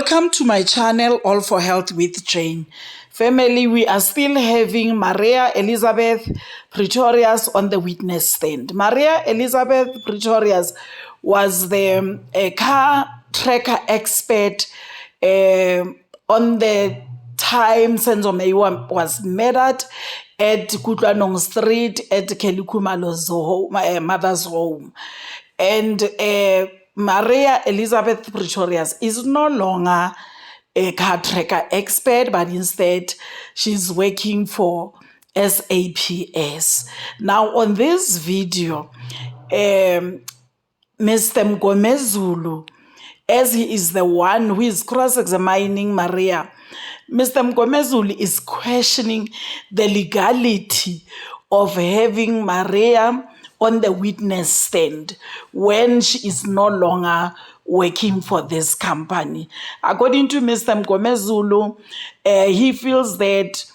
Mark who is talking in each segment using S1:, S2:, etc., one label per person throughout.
S1: Welcome to my channel, All for Health with Jane. Family, we are still having Maria Elizabeth Pretorius on the witness stand. Maria Elizabeth Pretorius was the car tracker expert on the time Senzo Meyiwa was murdered at Kutlanong Street at Kelly Khumalo's mother's home. And Maria Elizabeth Pretorius is no longer a car tracker expert, but instead she's working for SAPS. Now, on this video, Mr. Mngomezulu, as he is the one who is cross-examining Maria, Mr. Mngomezulu is questioning the legality of having Maria on the witness stand when she is no longer working for this company. According to Mr. Mngomezulu, he feels that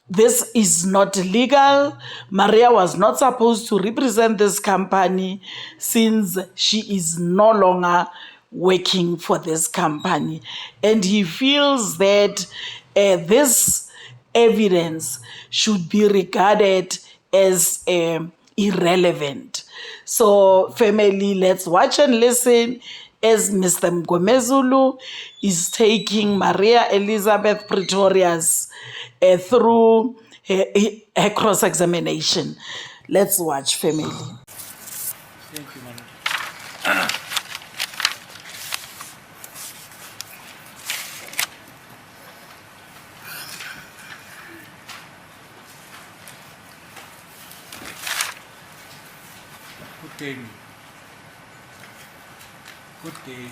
S1: this is not legal. Maria was not supposed to represent this company since she is no longer working for this company. And he feels that this evidence should be regarded as irrelevant. So, family, let's watch and listen as Mr. Mngomezulu is taking Maria Elizabeth Pretorius through her cross-examination. Let's watch, family.
S2: Thank you, madam. Good day. Good day.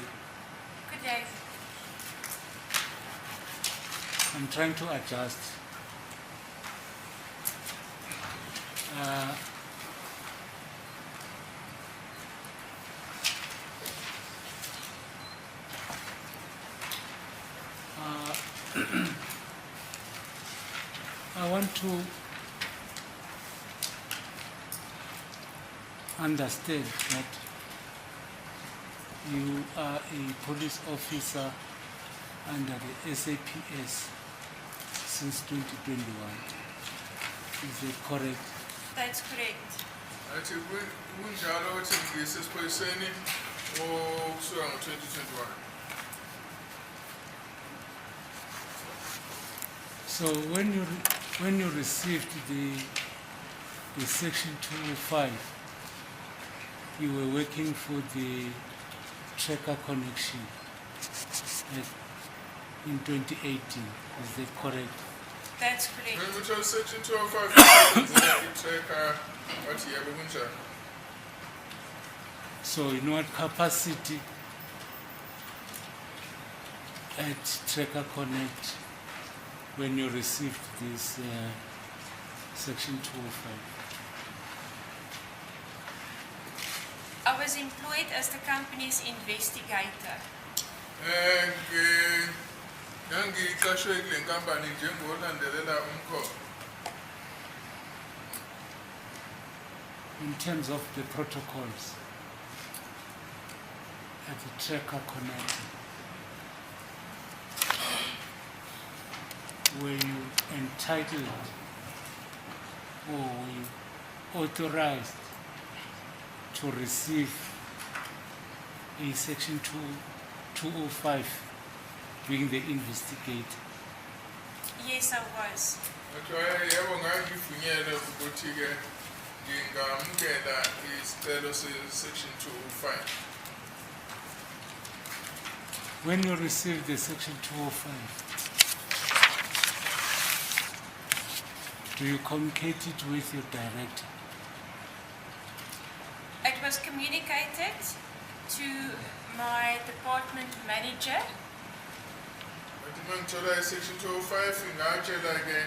S3: Good day.
S2: I'm trying to adjust. I want to understand that you are a police officer under the SAPS since 2021. Is it correct?
S3: That's correct.
S4: Athi kunjalo ukuthi ngisesiphoyiseni okusuka ngo-2021.
S2: So when you received the section 205, you were working for the tracker connection in 2018. Is that correct?
S3: That's correct.
S4: When we chose section 205, tracker, what yebo kunjalo.
S2: So in what capacity at Tracker Connect when you received this section 205?
S3: I was employed as the company's investigator.
S4: Ngangiqashwe kule nkampani njengolandelela umkhondo.
S2: In terms of the protocols at the Tracker Connect, were you entitled or were you authorized to receive a section 205 being the investigator?
S3: Yes, I was.
S4: Yebo ngangivunyelwe ukuthi ke ngingamukela isicelo section 205.
S2: When you received the section 205, do you communicate it with your director?
S3: It was communicated to my department manager.
S4: But mangithola section 205 ngatshela ke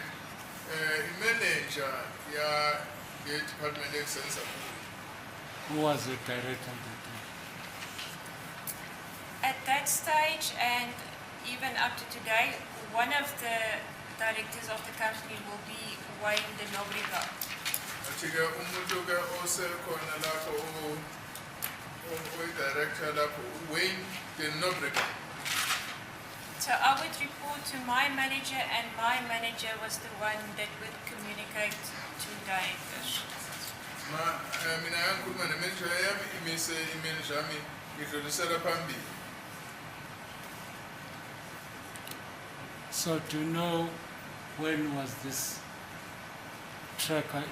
S4: imanager ya department esenza.
S2: Who was your director at that time?
S3: At that stage and even up to today, one of the directors of the company will be Wayne de Nobriga.
S4: Athi ke umuntu ke osekhona lapho o director lapho Wayne de Nobriga.
S3: So I would report to my manager, and my manager was the one that would communicate to directors.
S4: Mina yangikhuluma nemanager yami imise imanager yami ngidlulisela phambili.
S2: So do you know when was this tracker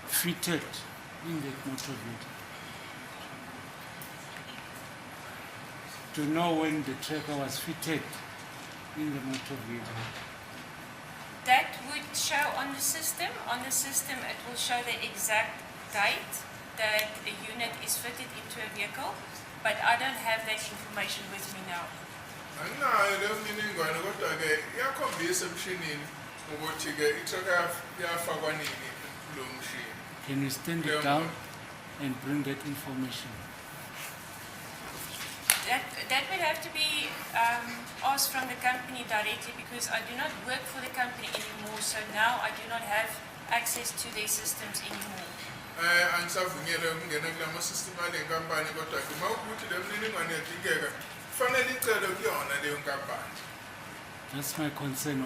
S2: fitted in the motor vehicle? To know when the tracker was fitted in the motor vehicle.
S3: That would show on the system. On the system, it will show the exact date that a unit is fitted into a vehicle, but I don't have that information with me now.
S4: Anginayo leyo mininingwane kodwa-ke iyakhombisa emshinini ukuthi-ke i-tracker yafakwa nini kulo mshini.
S2: Can you stand it down and bring that information?
S3: That would have to be asked from the company directly, because I do not work for the company anymore, so now I do not have access to their systems anymore.
S4: Angisavunyelwe ukungena kula ma-system ale nkampani kodwa-ke uma ukuthi le mininingwane yadingeka kufanele icele kuyona leyo nkampani.
S2: That's my concern.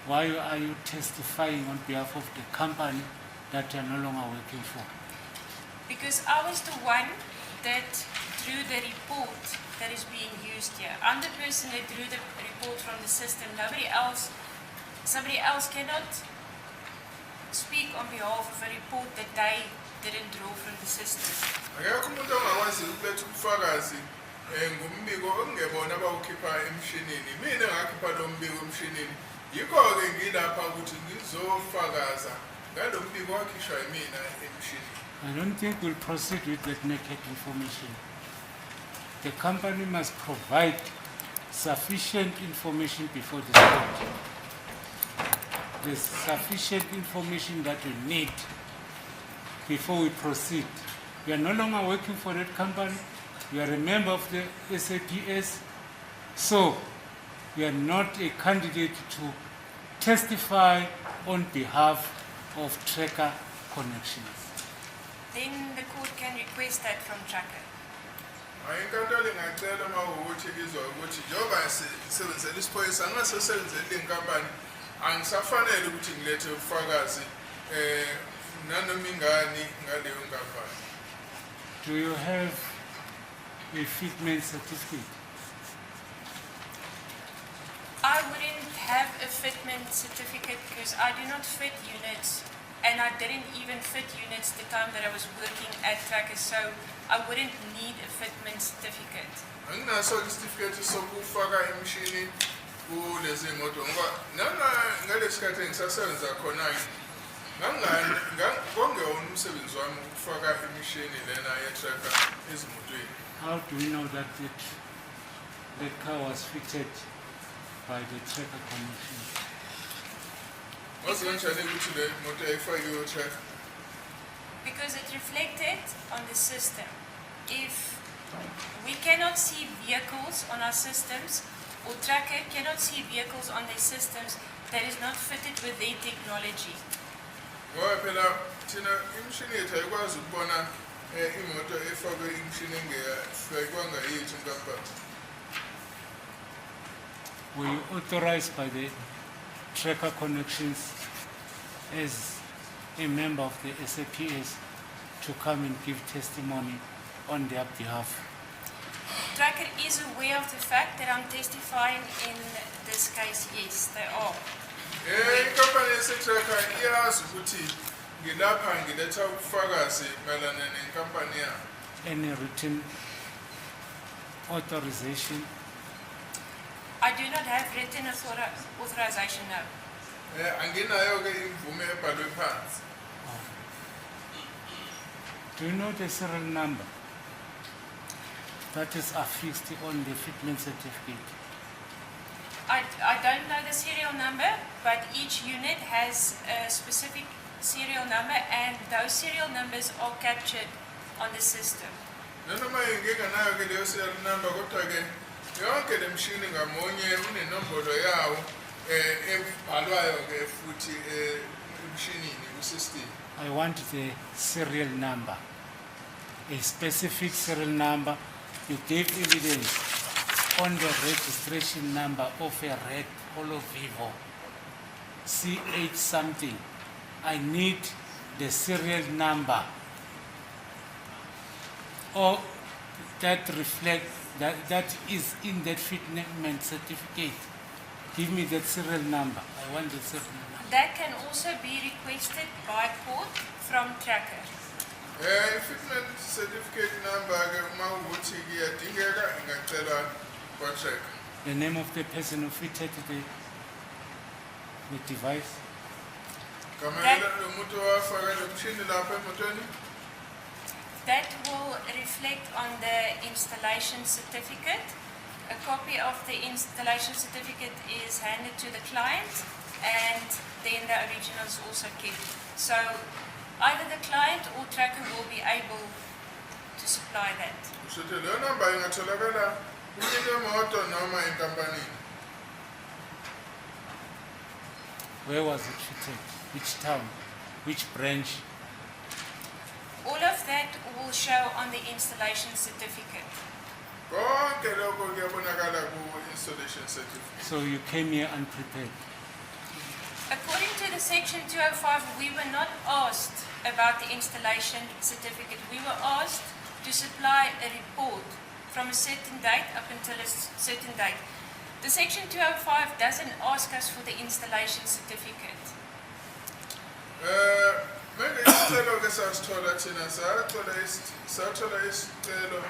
S2: Why are you testifying on behalf of the company that you are no longer working for?
S3: Because I was the one that drew the report that is being used here. I'm the person that drew the report from the system. Somebody else cannot speak on behalf of a report that they didn't draw from the system.
S4: Akekho umuntu ongakwazi ukuletha ubufakazi ngombiko okungebona abawukhipha emshinini. Mina engakhipha lo mbiko emshinini, yikho-ke ngilapha ukuthi ngizofakaza ngalo mbiko wakhishwa yimina emshinini.
S2: I don't think we'll proceed with that naked information. The company must provide sufficient information before the court. There's sufficient information that we need before we proceed. We are no longer working for that company. We are a member of the SAPS. So we are not a candidate to testify on behalf of tracker connections.
S3: Then the court can request that from tracker.
S4: Inkantolo ingacela uma ukuthi izwa ukuthi njengoba sisebenzela isiphoyisa angasebenzeli le nkampani, angisafanele ukuthi ngilethe ubufakazi nanoma ingani ngaleyo nkampani.
S2: Do you have a fitment certificate?
S3: I wouldn't have a fitment certificate because I do not fit units, and I didn't even fit units the time that I was working at Tracker, so I wouldn't need a fitment certificate.
S4: Anginaso isitifiketi sokufaka emshini kulezi moto ngoba ngalesi sikhathi engisasebenza khona-ke ngangewona umsebenzi wami ukufaka imishini lena ye-tracker ezimotweni.
S2: How do we know that the car was fitted by the tracker connection?
S4: Wazi kanjani ukuthi le moto yayifakiwe tracker?
S3: Because it reflected on the system. If we cannot see vehicles on our systems, or Tracker cannot see vehicles on their systems that is not fitted with their technology.
S4: Ngoba phela thina imishini yethu ayikwazi ukubona imoto efakwe imishini engeyafakwanga yethu nkampani.
S2: Were you authorized by the tracker connections as a member of the SAPS to come and give testimony on their behalf?
S3: Tracker is aware of the fact that I'm testifying in this case. Yes, they are.
S4: Inkampani yase-tracker iyazi ukuthi ngilapha ngiletha ubufakazi mayelana nenkampani yabo.
S2: Any written authorization?
S3: I do not have written authorization now.
S4: Anginayo-ke imvume ebhalwe phansi.
S2: Do you know the serial number that is affixed on the fitment certificate?
S3: I don't know the serial number, but each unit has a specific serial number, and those serial numbers are captured on the system.
S4: Nanoma nginganayo-ke leyo serial number kodwa-ke yonke le mshini ngamunye unenombolo yawo ebhalwayo-ke futhi emshinini kwisystem.
S2: I want the serial number, a specific serial number. You gave evidence on the registration number of a red Polo Vivo C8 something, I need the serial number or that reflect that is in that fitment certificate. Give me that serial number. I want the serial number.
S3: That can also be requested by court from tracker.
S4: Fitment certificate number ke mawukuthi kuyadingeka ingacela kwa-tracker.
S2: The name of the person who fitted the device.
S4: Kamele lo muntu owafaka lo mshini lapha emotweni.
S3: That will reflect on the installation certificate. A copy of the installation certificate is handed to the client, and then the original is also kept. So either the client or tracker will be able to supply that.
S4: Kushuthi leyo number ingatholakala kunyike emoto noma enkampanini.
S2: Where was it fitted? Which town? Which branch?
S3: All of that will show on the installation certificate.
S4: Konke lokho kuyabonakala ku-installation certificate.
S2: So you came here unprepared.
S3: According to the section 205, we were not asked about the installation certificate. We were asked to supply a report from a certain date up until a certain date. The section 205 doesn't ask us for the installation certificate.
S4: Manje isicelo ke sasithola thina sathola isicelo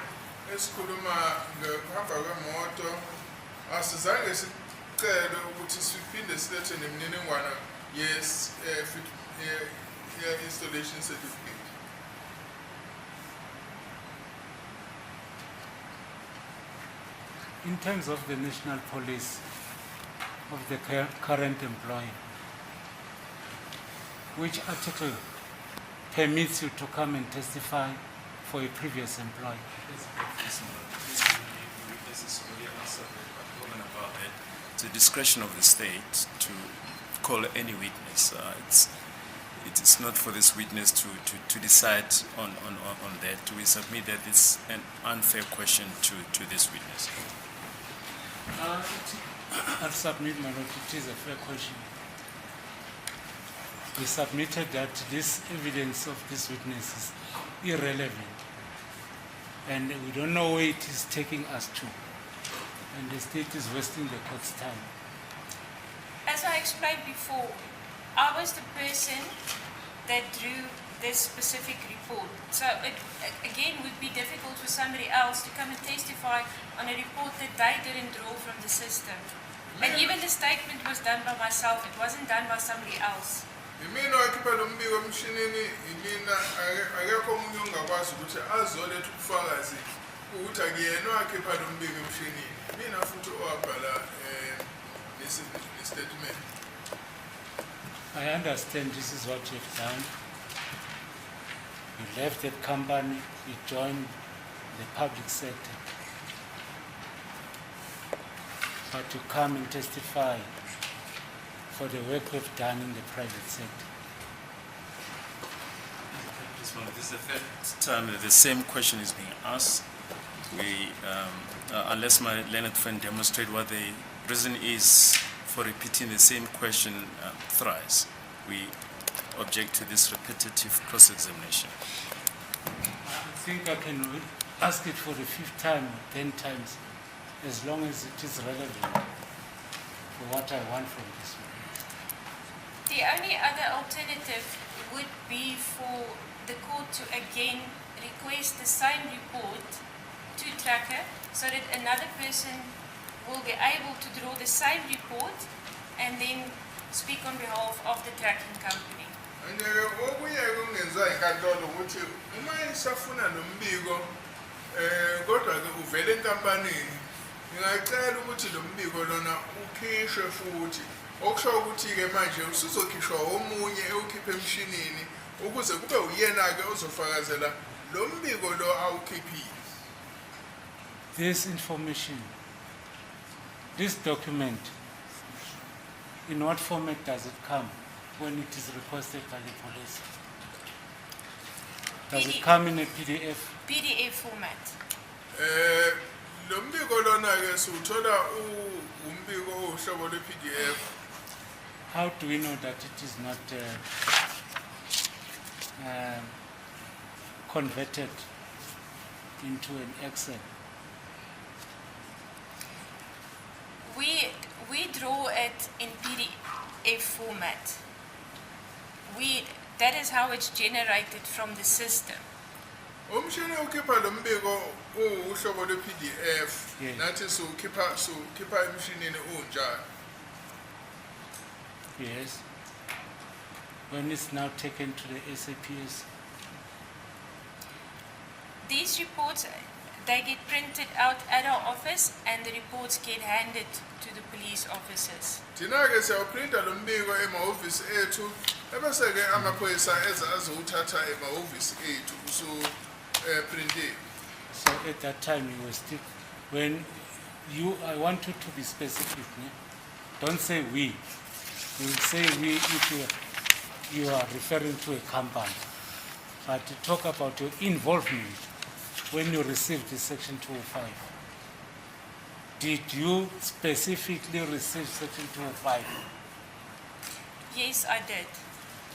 S4: esikhuluma ngokuhamba kwemoto. Asizange sicele ukuthi siphinde silethe nemininingwane installation certificate.
S2: In terms of the National Police, of the current employee, which article permits you to come and testify for a previous employee?
S5: It's a discretion of the state to call any witness. It's not for this witness to decide on that. We submit that it's an unfair question to this witness.
S2: I'll submit, my lord, it is a fair question. We submitted that this evidence of this witness is irrelevant, and we don't know where it is taking us to, and the state is wasting the court's time.
S3: As I explained before, I was the person that drew this specific report. So it again would be difficult for somebody else to come and testify on a report that they didn't draw from the system. And even the statement was done by myself, it wasn't done by somebody else.
S4: Imina wakhipha lo mbiko emshinini, imina akekho umuntu ongakwazi ukuthi azoletha ubufakazi ukuthi akuyena wakhipha lo mbiko emshinini. Mina futhi owabhala statement.
S2: I understand this is what you've done. You left that company, you joined the public sector. But to come and testify for the work we've done in the private sector.
S5: This is the third time that the same question is being asked. We, unless my learned friend demonstrate what the reason is for repeating the same question thrice, we object to this repetitive cross-examination.
S2: I think I can ask it for the 5th time, 10 times, as long as it is relevant for what I want from this one.
S3: The only other alternative would be for the court to again request the same report to tracker so that another person will be able to draw the same report and then speak on behalf of the tracking company.
S4: Nje okuye kungenziwa inkantolo ukuthi uma isafuna nombiko kodwa ke uvele enkampanini ngingacela ukuthi lo mbiko lona ukhishwe futhi okusho ukuthi ke manje usuzokhishwa omunye ewukhiphe emshinini ukuze kube uyena ke ozofakazela lo mbiko lo awukhiphile.
S2: This information, this document, in what format does it come when it is requested by the police? Does it come in a PDF?
S3: PDF format.
S4: lo mbiko lona-ke siwuthola umbiko ohlobo lwe-PDF.
S2: How do we know that it is not converted into an Excel?
S3: We draw it in PDF format. That is how it's generated from the system.
S4: Umshini ukhipha lo mbiko uhlobo lwe-PDF.
S2: Yeah.
S4: Nathi siwukhipha emshinini unjani.
S2: Yes. When it's now taken to the SAPS.
S3: These reports, they get printed out at our office and the reports get handed to the police officers.
S4: Thina-ke siyawuprinta lo mbiko emahhovisi ethu ebese-ke amaphoyisa azowuthatha emahhovisi ethu usuprintiwe.
S2: So at that time you were still, when I want you to be specific, ne? Don't say we. You will say we if you are referring to a company. But talk about your involvement when you received the Section 205. Did you specifically receive Section 205?
S3: Yes, I did.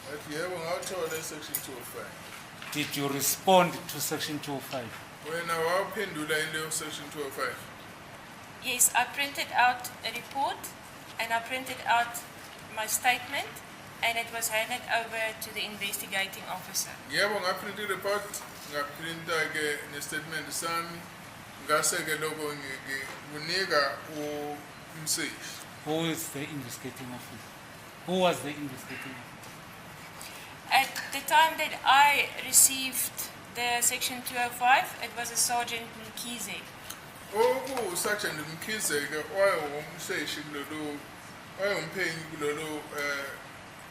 S4: But yebo ngawuthola section 205.
S2: Did you respond to Section 205?
S4: Wena waphendula into section 205.
S3: Yes, I printed out a report and I printed out my statement and it was handed over to the investigating officer.
S4: Yebo ngaprinta i-report, ngaprinta-ke ne-statement sami, ngase-ke lokho ngikunika umseshi.
S2: Who is the investigating officer? Who was the investigating officer?
S3: At the time that I received the Section 205, it was a Sergeant Mngomezulu.
S4: Sergeant Mngomezulu-ke wayewumseshi kulolu, wayewumphenyi kulolu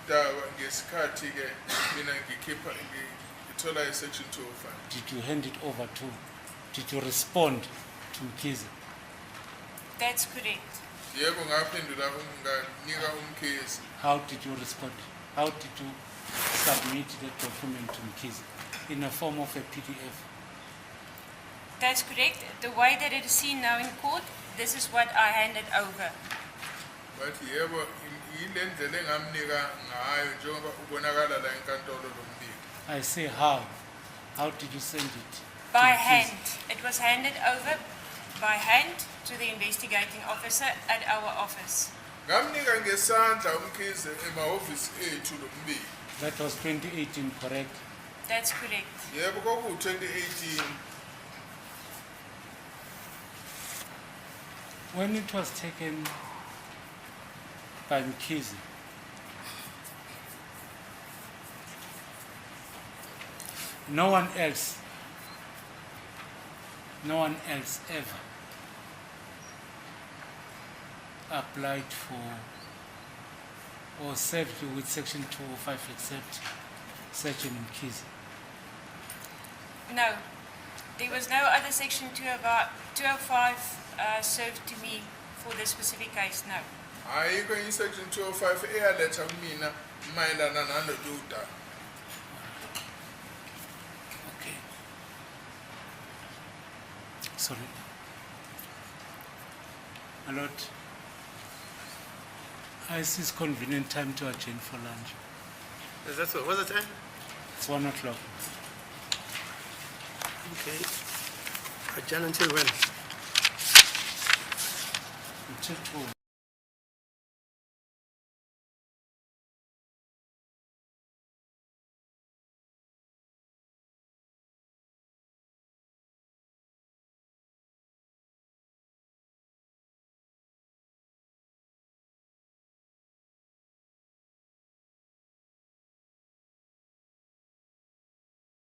S4: daba ngesikhathi-ke mina ngithola i-Section 205.
S2: Did you hand it over to, did you respond to Mngomezulu?
S3: That's correct.
S4: Yebo ngaphendula nganika umkhezi.
S2: How did you respond? How did you submit the document to Mngomezulu? In a form of a PDF?
S3: That's correct. The way that it is seen now in court, this is what I handed over.
S4: But yebo yile ndlela engamnika ngayo njengoba ubonakala la enkantolo lo mbiko.
S2: I say how? How did you send it?
S3: By
S2: to Mngomezulu?
S3: hand. It was handed over by hand to the investigating officer at our office.
S4: Ngamnika ngesandla umkhize emahhovisi ethu lo mbiko.
S2: That was 2018, correct?
S3: That's correct.
S4: Yebo kwaku-2018.
S2: When it was taken by Mngomezulu, no one else ever applied for or served with Section 205 except Sergeant Mngomezulu.
S3: No, there was no other Section 205 served to me for this specific case, no.
S4: Ayikho i-Section 205 eyaletha kumina mayelana nalolu daba.
S2: Okay. Sorry. My Lord, I see it's convenient time to adjourn for lunch.
S6: Is that so? What's the time?
S2: It's 1 o'clock.
S6: Okay. Adjourn until when?
S2: Until 2.